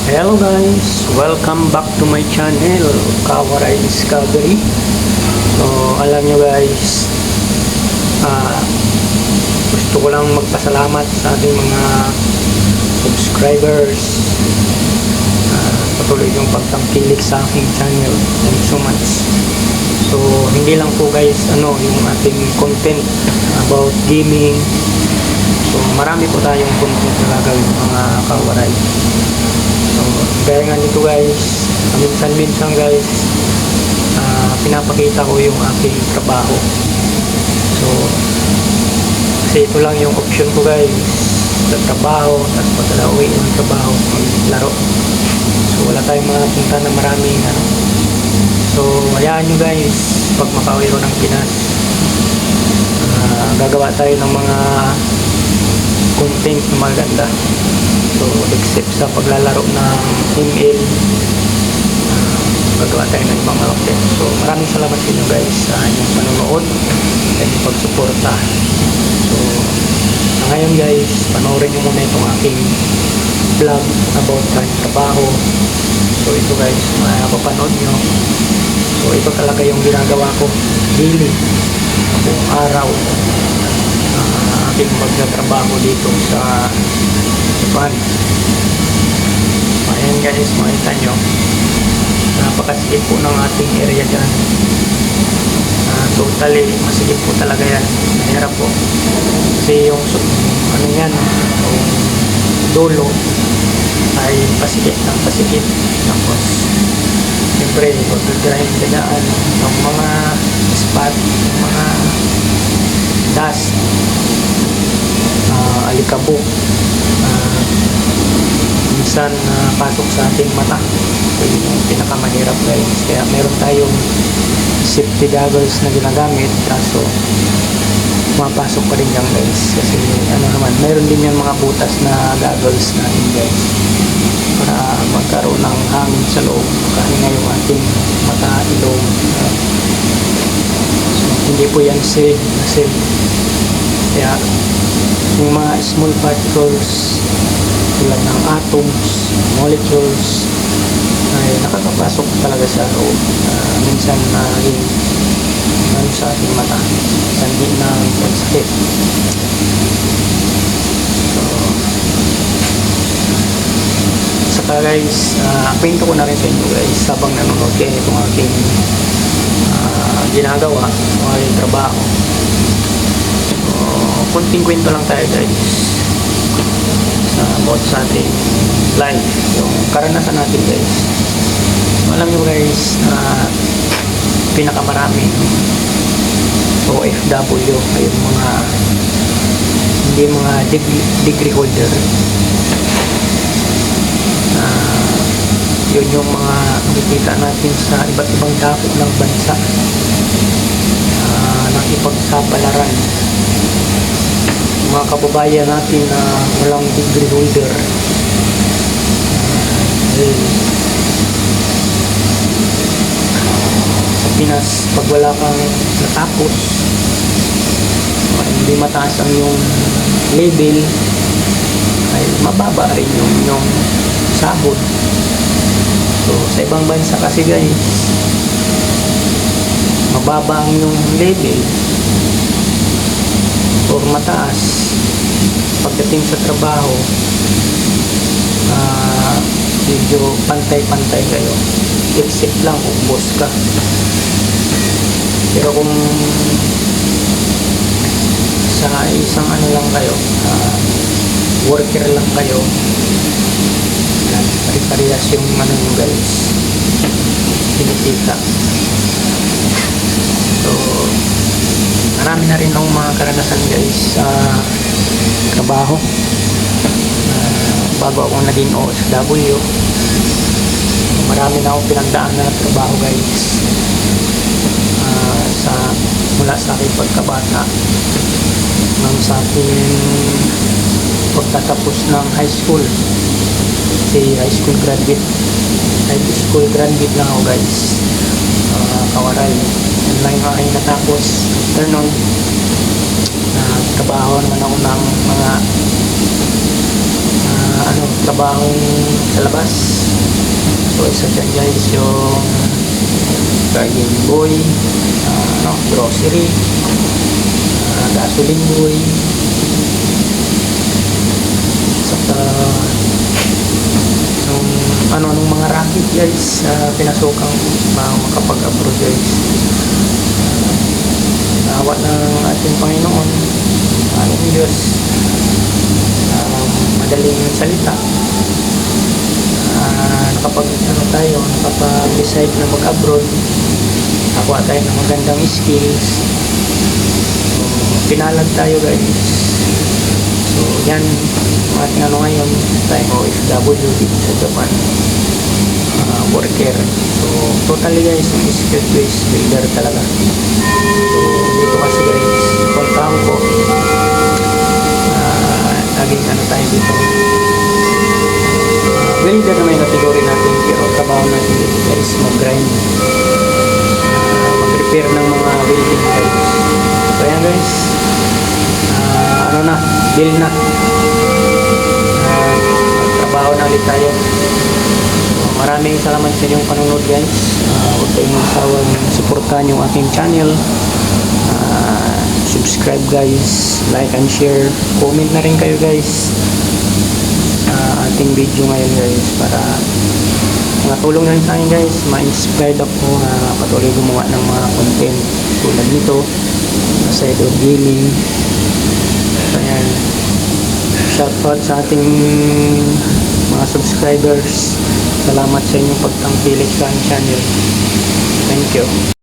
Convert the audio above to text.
Hello guys, welcome back to my channel, Kawaray Discovery. So alam nyo guys, gusto ko lang magpasalamat sa ating mga subscribers. Patuloy yung pagtangkilik sa aking channel. Thank you so much. So hindi lang po guys yung ating content about gaming. So marami po tayong content na gagawin mga kawaray. So gaya nga nito guys, minsan guys, pinapakita ko yung aking trabaho. So kasi ito lang yung option ko guys, sa trabaho, tapos pagka uwi ng trabaho, maglaro. So wala tayong mapunta na maraming So hayaan nyo guys, pag makauwi ko ng Pinas, gagawa tayo ng mga content na maganda. So except sa paglalaro ng ML, gagawa tayo ng ibang mga content. So maraming salamat sa inyo guys sa inyong panonood at pagsuporta. So ngayon guys, panoorin nyo muna itong aking vlog about sa trabaho. So ito guys, mapapanood nyo. So ito talaga yung ginagawa ko daily, buong araw, aking magtatrabaho dito sa Japan. Ayan guys, makita nyo, napakasigit po ng ating area dyan. Totally masigit po talaga yan. Mahirap po kasi yung yan, yung dulo ay pasigit ng pasigit. Tapos siyempre pag-drive ka dyan, yung mga spot, yung mga dust, alikabok, minsan pasok sa ating mata. So yun yung pinakamahirap guys, kaya meron tayong safety goggles na ginagamit, kaso mapasok pa rin yan guys, kasi meron din yung mga butas na goggles natin guys, para magkaroon ng hangin sa loob, kahinga yung ating mata, ilong. So hindi po yan safe. Kaya yung mga small particles tulad ng atoms, molecules ay nakakapasok talaga sa loob. Minsan sa ating mata, sanhi na pagsakit. So saka guys, kwento ko na rin sa inyo guys habang nanonood kayo itong aking ginagawa, itong aking trabaho. Kunting kwento lang tayo guys about sa ating life, yung karanasan natin guys. Alam nyo guys, pinakamaraming OFW ay yung mga hindi mga degree holder. Yun yung mga nakikita natin sa iba't ibang dako ng bansa, nakipagsapalaran. Mga kababayan natin na walang degree holder, sa Pinas, pag wala kang natapos, hindi mataas ang yung level, ay mababa rin yung sahod. So sa ibang bansa kasi guys, mababa ang yung level or mataas, pagdating sa trabaho medyo pantay-pantay kayo, except lang kung boss ka. Pero kung sa isang lang kayo, worker lang kayo, pare-parehas yung yung guys pinikita. So marami na rin akong mga karanasan guys sa trabaho. Bago akong naging OFW, marami na akong pinagdaan na trabaho guys, mula sa aking pagkabata nang sa aking pagtatapos ng high school. Kasi high school graduate lang ako guys, kawaray. Yun lang yung aking natapos. Pero nung trabaho naman ako ng mga trabahong sa labas. So isa dyan guys yung guardian boy, grocery, gasoline boy, saka nung mga racket guys, pinasukan makapag-abroad guys. Awa ng ating Panginoon, aming Diyos, madaling salita, nakapag-decide na mag-abroad, nakuha tayo ng magandang skills. So, pinalad tayo guys. So yan ang ating ngayon, tayong OFW dito sa Japan, worker. So totally guys, yung skilled base builder talaga. So dito kasi guys, kontrang ko, naging tayo dito, builder na may kategory natin, pero trabaho natin dito guys, mag-grind, mag-repair ng mga building guys. So yan guys, bill na, magtrabaho na ulit tayo. Maraming salamat sa inyong panunod guys. Huwag kayong magsawang suportahan yung aking channel. Subscribe guys, like and share, comment na rin kayo guys sa ating video ngayon guys, para makatulong na rin tayo guys, ma-inspired ako na patuloy gumawa ng mga content tulad nito, side of gaming. So ayan, shoutout sa ating mga subscribers. Salamat sa inyong pagtangkilik sa aking channel. Thank you.